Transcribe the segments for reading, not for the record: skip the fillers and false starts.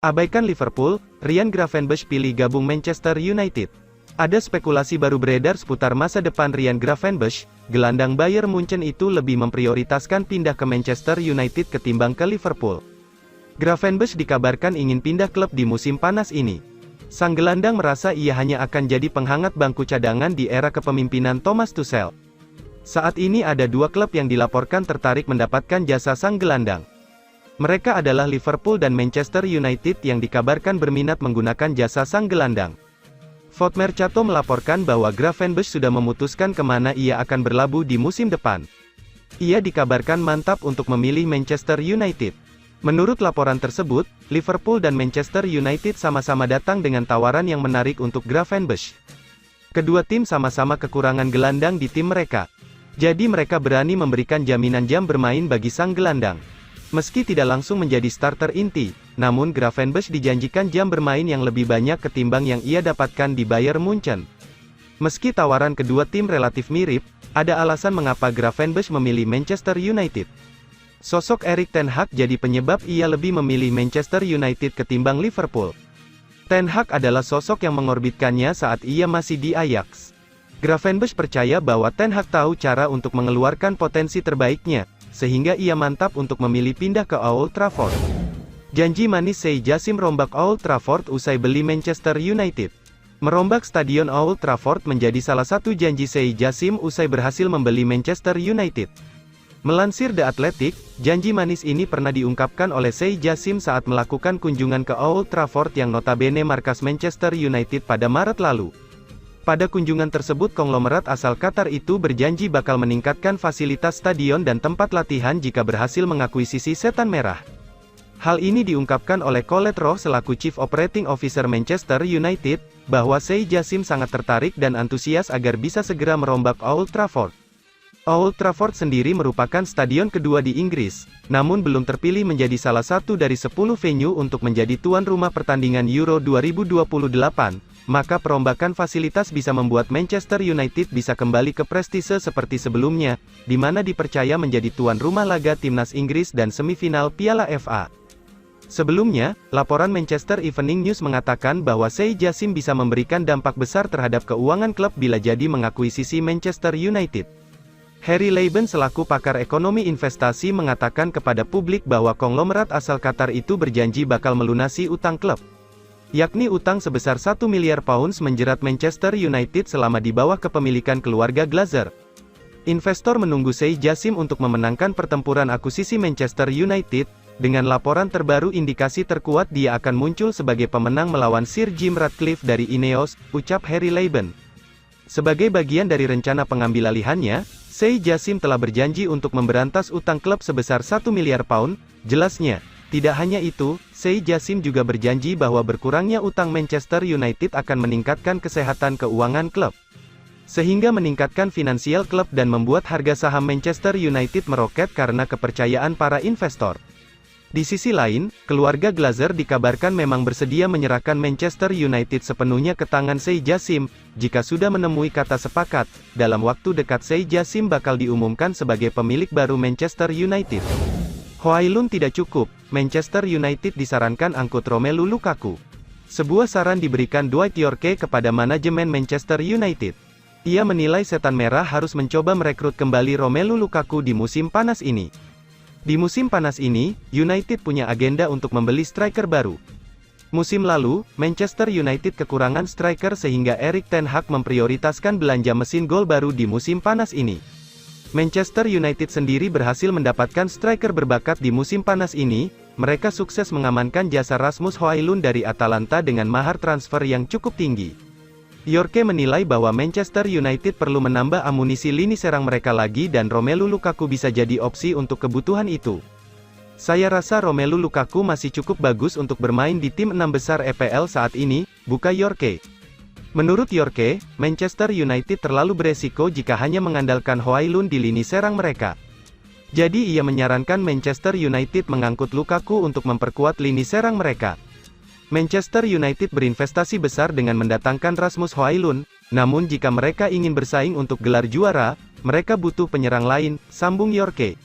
Abaikan Liverpool, Ryan Gravenberch pilih gabung Manchester United. Ada spekulasi baru beredar seputar masa depan Ryan Gravenberch. Gelandang Bayern Munchen itu lebih memprioritaskan pindah ke Manchester United ketimbang ke Liverpool. Gravenberch dikabarkan ingin pindah klub di musim panas ini. Sang gelandang merasa ia hanya akan jadi penghangat bangku cadangan di era kepemimpinan Thomas Tuchel. Saat ini ada dua klub yang dilaporkan tertarik mendapatkan jasa sang gelandang. Mereka adalah Liverpool dan Manchester United yang dikabarkan berminat menggunakan jasa sang gelandang. Foot Mercato melaporkan bahwa Gravenberch sudah memutuskan kemana ia akan berlabuh di musim depan. Ia dikabarkan mantap untuk memilih Manchester United. Menurut laporan tersebut, Liverpool dan Manchester United sama-sama datang dengan tawaran yang menarik untuk Gravenberch. Kedua tim sama-sama kekurangan gelandang di tim mereka. Jadi mereka berani memberikan jaminan jam bermain bagi sang gelandang. Meski tidak langsung menjadi starter inti, namun Gravenberch dijanjikan jam bermain yang lebih banyak ketimbang yang ia dapatkan di Bayern Munchen. Meski tawaran kedua tim relatif mirip, ada alasan mengapa Gravenberch memilih Manchester United. Sosok Erik ten Hag jadi penyebab ia lebih memilih Manchester United ketimbang Liverpool. Ten Hag adalah sosok yang mengorbitkannya saat ia masih di Ajax. Gravenberch percaya bahwa Ten Hag tahu cara untuk mengeluarkan potensi terbaiknya, sehingga ia mantap untuk memilih pindah ke Old Trafford. Janji manis Sey Jassim rombak Old Trafford usai beli Manchester United. Merombak Stadion Old Trafford menjadi salah satu janji Sey Jassim usai berhasil membeli Manchester United. Melansir The Athletic, janji manis ini pernah diungkapkan oleh Sey Jassim saat melakukan kunjungan ke Old Trafford yang notabene markas Manchester United pada Maret lalu. Pada kunjungan tersebut konglomerat asal Qatar itu berjanji bakal meningkatkan fasilitas stadion dan tempat latihan jika berhasil mengakuisisi Setan Merah. Hal ini diungkapkan oleh Colette Rowe selaku Chief Operating Officer Manchester United, bahwa Sey Jassim sangat tertarik dan antusias agar bisa segera merombak Old Trafford. Old Trafford sendiri merupakan stadion kedua di Inggris, namun belum terpilih menjadi salah satu dari 10 venue untuk menjadi tuan rumah pertandingan Euro 2028, maka perombakan fasilitas bisa membuat Manchester United bisa kembali ke prestise seperti sebelumnya, di mana dipercaya menjadi tuan rumah laga timnas Inggris dan semifinal Piala FA. Sebelumnya, laporan Manchester Evening News mengatakan bahwa Sey Jassim bisa memberikan dampak besar terhadap keuangan klub bila jadi mengakuisisi Manchester United. Harry Leben selaku pakar ekonomi investasi mengatakan kepada publik bahwa konglomerat asal Qatar itu berjanji bakal melunasi utang klub, yakni utang sebesar 1 miliar pounds menjerat Manchester United selama di bawah kepemilikan keluarga Glazer. Investor menunggu Sey Jassim untuk memenangkan pertempuran akuisisi Manchester United. Dengan laporan terbaru indikasi terkuat dia akan muncul sebagai pemenang melawan Sir Jim Ratcliffe dari Ineos, ucap Harry Leben. Sebagai bagian dari rencana pengambilalihannya, Sey Jassim telah berjanji untuk memberantas utang klub sebesar 1 miliar pound, jelasnya. Tidak hanya itu, Sey Jassim juga berjanji bahwa berkurangnya utang Manchester United akan meningkatkan kesehatan keuangan klub, sehingga meningkatkan finansial klub dan membuat harga saham Manchester United meroket karena kepercayaan para investor. Di sisi lain, keluarga Glazer dikabarkan memang bersedia menyerahkan Manchester United sepenuhnya ke tangan Sey Jassim, jika sudah menemui kata sepakat. Dalam waktu dekat Sey Jassim bakal diumumkan sebagai pemilik baru Manchester United. Hojlund tidak cukup, Manchester United disarankan angkut Romelu Lukaku. Sebuah saran diberikan Dwight Yorke kepada manajemen Manchester United. Ia menilai Setan Merah harus mencoba merekrut kembali Romelu Lukaku di musim panas ini. Di musim panas ini, United punya agenda untuk membeli striker baru. Musim lalu, Manchester United kekurangan striker sehingga Erik ten Hag memprioritaskan belanja mesin gol baru di musim panas ini. Manchester United sendiri berhasil mendapatkan striker berbakat di musim panas ini. Mereka sukses mengamankan jasa Rasmus Hojlund dari Atalanta dengan mahar transfer yang cukup tinggi. Yorke menilai bahwa Manchester United perlu menambah amunisi lini serang mereka lagi dan Romelu Lukaku bisa jadi opsi untuk kebutuhan itu. Saya rasa Romelu Lukaku masih cukup bagus untuk bermain di tim 6 besar EPL saat ini, buka Yorke. Menurut Yorke, Manchester United terlalu beresiko jika hanya mengandalkan Hojlund di lini serang mereka. Jadi ia menyarankan Manchester United mengangkut Lukaku untuk memperkuat lini serang mereka. Manchester United berinvestasi besar dengan mendatangkan Rasmus Hojlund, namun jika mereka ingin bersaing untuk gelar juara, mereka butuh penyerang lain, sambung Yorke.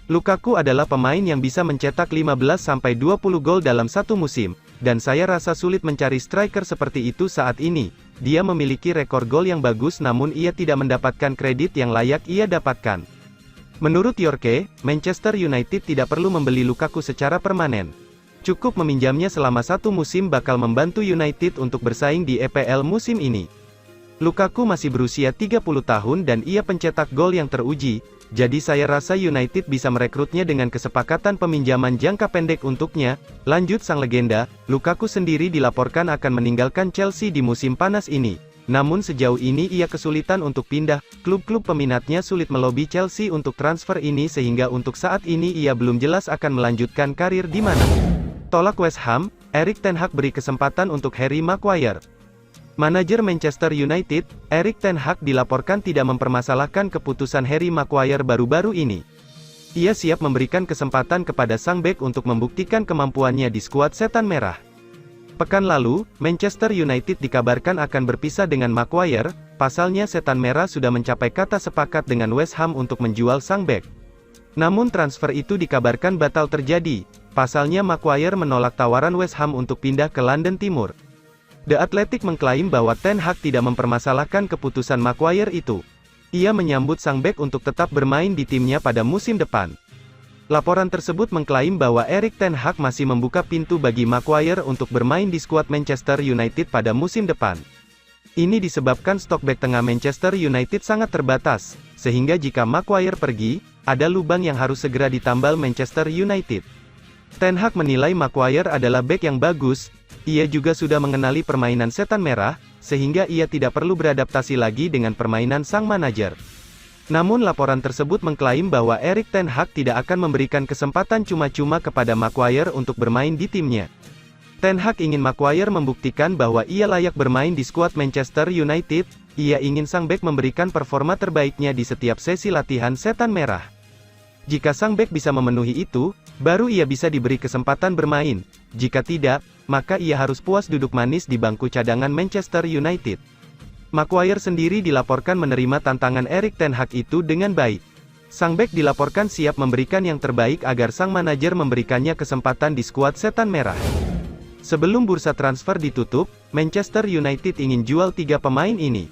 Lukaku adalah pemain yang bisa mencetak 15-20 gol dalam satu musim, dan saya rasa sulit mencari striker seperti itu saat ini. Dia memiliki rekor gol yang bagus namun ia tidak mendapatkan kredit yang layak ia dapatkan. Menurut Yorke, Manchester United tidak perlu membeli Lukaku secara permanen. Cukup meminjamnya selama satu musim bakal membantu United untuk bersaing di EPL musim ini. Lukaku masih berusia 30 tahun dan ia pencetak gol yang teruji, jadi saya rasa United bisa merekrutnya dengan kesepakatan peminjaman jangka pendek untuknya. Lanjut sang legenda, Lukaku sendiri dilaporkan akan meninggalkan Chelsea di musim panas ini. Namun sejauh ini ia kesulitan untuk pindah, klub-klub peminatnya sulit melobi Chelsea untuk transfer ini sehingga untuk saat ini ia belum jelas akan melanjutkan karir di mana. Tolak West Ham, Erik ten Hag beri kesempatan untuk Harry Maguire. Manajer Manchester United, Erik ten Hag dilaporkan tidak mempermasalahkan keputusan Harry Maguire baru-baru ini. Ia siap memberikan kesempatan kepada sang bek untuk membuktikan kemampuannya di skuad Setan Merah. Pekan lalu, Manchester United dikabarkan akan berpisah dengan Maguire, pasalnya Setan Merah sudah mencapai kata sepakat dengan West Ham untuk menjual sang bek. Namun transfer itu dikabarkan batal terjadi, pasalnya Maguire menolak tawaran West Ham untuk pindah ke London Timur. The Athletic mengklaim bahwa Ten Hag tidak mempermasalahkan keputusan Maguire itu. Ia menyambut sang bek untuk tetap bermain di timnya pada musim depan. Laporan tersebut mengklaim bahwa Erik ten Hag masih membuka pintu bagi Maguire untuk bermain di skuad Manchester United pada musim depan. Ini disebabkan stok bek tengah Manchester United sangat terbatas, sehingga jika Maguire pergi, ada lubang yang harus segera ditambal Manchester United. Ten Hag menilai Maguire adalah bek yang bagus. Ia juga sudah mengenali permainan Setan Merah, sehingga ia tidak perlu beradaptasi lagi dengan permainan sang manajer. Namun laporan tersebut mengklaim bahwa Erik ten Hag tidak akan memberikan kesempatan cuma-cuma kepada Maguire untuk bermain di timnya. Ten Hag ingin Maguire membuktikan bahwa ia layak bermain di skuad Manchester United. Ia ingin sang bek memberikan performa terbaiknya di setiap sesi latihan Setan Merah. Jika sang bek bisa memenuhi itu, baru ia bisa diberi kesempatan bermain. Jika tidak, maka ia harus puas duduk manis di bangku cadangan Manchester United. Maguire sendiri dilaporkan menerima tantangan Erik ten Hag itu dengan baik. Sang bek dilaporkan siap memberikan yang terbaik agar sang manajer memberikannya kesempatan di skuad Setan Merah. Sebelum bursa transfer ditutup, Manchester United ingin jual 3 pemain ini.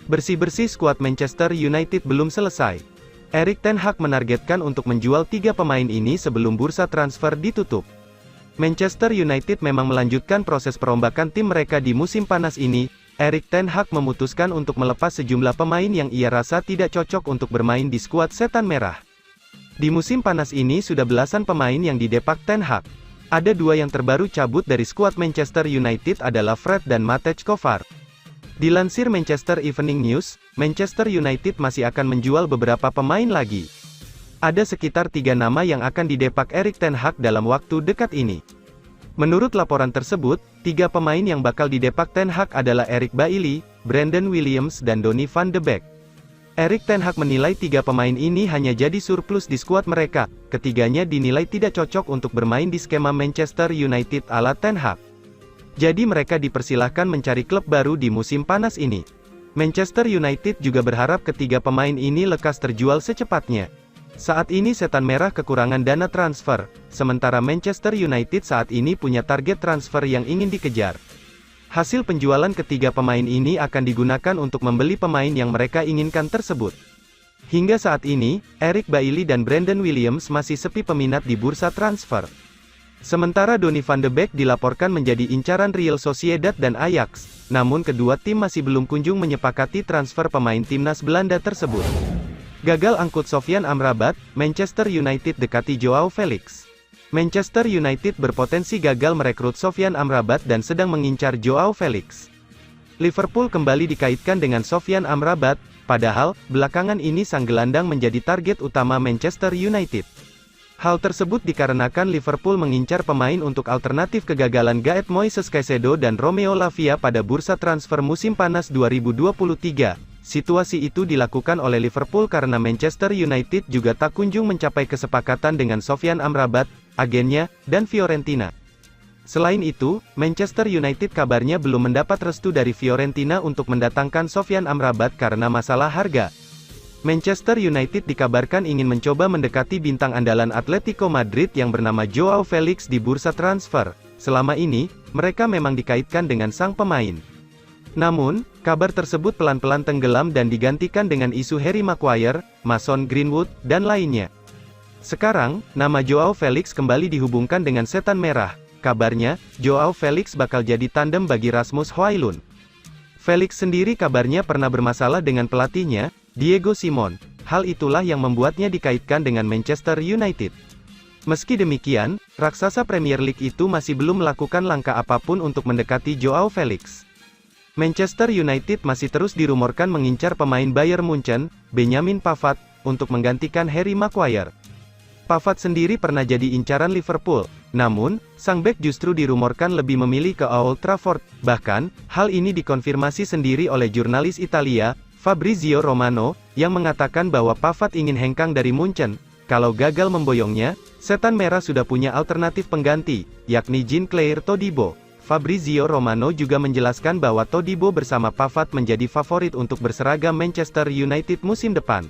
Bersih-bersih skuad Manchester United belum selesai. Erik ten Hag menargetkan untuk menjual 3 pemain ini sebelum bursa transfer ditutup. Manchester United memang melanjutkan proses perombakan tim mereka di musim panas ini. Erik ten Hag memutuskan untuk melepas sejumlah pemain yang ia rasa tidak cocok untuk bermain di skuad Setan Merah. Di musim panas ini sudah belasan pemain yang didepak ten Hag. Ada 2 yang terbaru cabut dari skuad Manchester United adalah Fred dan Matej Kovar. Dilansir Manchester Evening News, Manchester United masih akan menjual beberapa pemain lagi. Ada sekitar 3 nama yang akan didepak Erik ten Hag dalam waktu dekat ini. Menurut laporan tersebut, 3 pemain yang bakal didepak ten Hag adalah Eric Bailly, Brandon Williams dan Donny van de Beek. Erik ten Hag menilai 3 pemain ini hanya jadi surplus di skuad mereka. Ketiganya dinilai tidak cocok untuk bermain di skema Manchester United ala ten Hag. Jadi mereka dipersilahkan mencari klub baru di musim panas ini. Manchester United juga berharap ketiga pemain ini lekas terjual secepatnya. Saat ini Setan Merah kekurangan dana transfer, sementara Manchester United saat ini punya target transfer yang ingin dikejar. Hasil penjualan ketiga pemain ini akan digunakan untuk membeli pemain yang mereka inginkan tersebut. Hingga saat ini, Eric Bailly dan Brandon Williams masih sepi peminat di bursa transfer. Sementara Donny van de Beek dilaporkan menjadi incaran Real Sociedad dan Ajax, namun kedua tim masih belum kunjung menyepakati transfer pemain timnas Belanda tersebut. Gagal angkut Sofyan Amrabat, Manchester United dekati Joao Felix. Manchester United berpotensi gagal merekrut Sofyan Amrabat dan sedang mengincar Joao Felix. Liverpool kembali dikaitkan dengan Sofyan Amrabat, padahal, belakangan ini sang gelandang menjadi target utama Manchester United. Hal tersebut dikarenakan Liverpool mengincar pemain untuk alternatif kegagalan Gaet Moises Caicedo dan Romeo Lavia pada bursa transfer musim panas 2023. Situasi itu dilakukan oleh Liverpool karena Manchester United juga tak kunjung mencapai kesepakatan dengan Sofyan Amrabat, agennya, dan Fiorentina. Selain itu, Manchester United kabarnya belum mendapat restu dari Fiorentina untuk mendatangkan Sofyan Amrabat karena masalah harga. Manchester United dikabarkan ingin mencoba mendekati bintang andalan Atletico Madrid yang bernama Joao Felix di bursa transfer. Selama ini, mereka memang dikaitkan dengan sang pemain. Namun, kabar tersebut pelan-pelan tenggelam dan digantikan dengan isu Harry Maguire, Mason Greenwood, dan lainnya. Sekarang, nama Joao Felix kembali dihubungkan dengan Setan Merah. Kabarnya, Joao Felix bakal jadi tandem bagi Rasmus Højlund. Felix sendiri kabarnya pernah bermasalah dengan pelatihnya, Diego Simon. Hal itulah yang membuatnya dikaitkan dengan Manchester United. Meski demikian, raksasa Premier League itu masih belum melakukan langkah apapun untuk mendekati Joao Felix. Manchester United masih terus dirumorkan mengincar pemain Bayern Munchen, Benjamin Pavard, untuk menggantikan Harry Maguire. Pavard sendiri pernah jadi incaran Liverpool, namun, sang bek justru dirumorkan lebih memilih ke Old Trafford. Bahkan, hal ini dikonfirmasi sendiri oleh jurnalis Italia, Fabrizio Romano, yang mengatakan bahwa Pavard ingin hengkang dari Munchen. Kalau gagal memboyongnya, Setan Merah sudah punya alternatif pengganti, yakni Jean-Claire Todibo. Fabrizio Romano juga menjelaskan bahwa Todibo bersama Pavard menjadi favorit untuk berseragam Manchester United musim depan.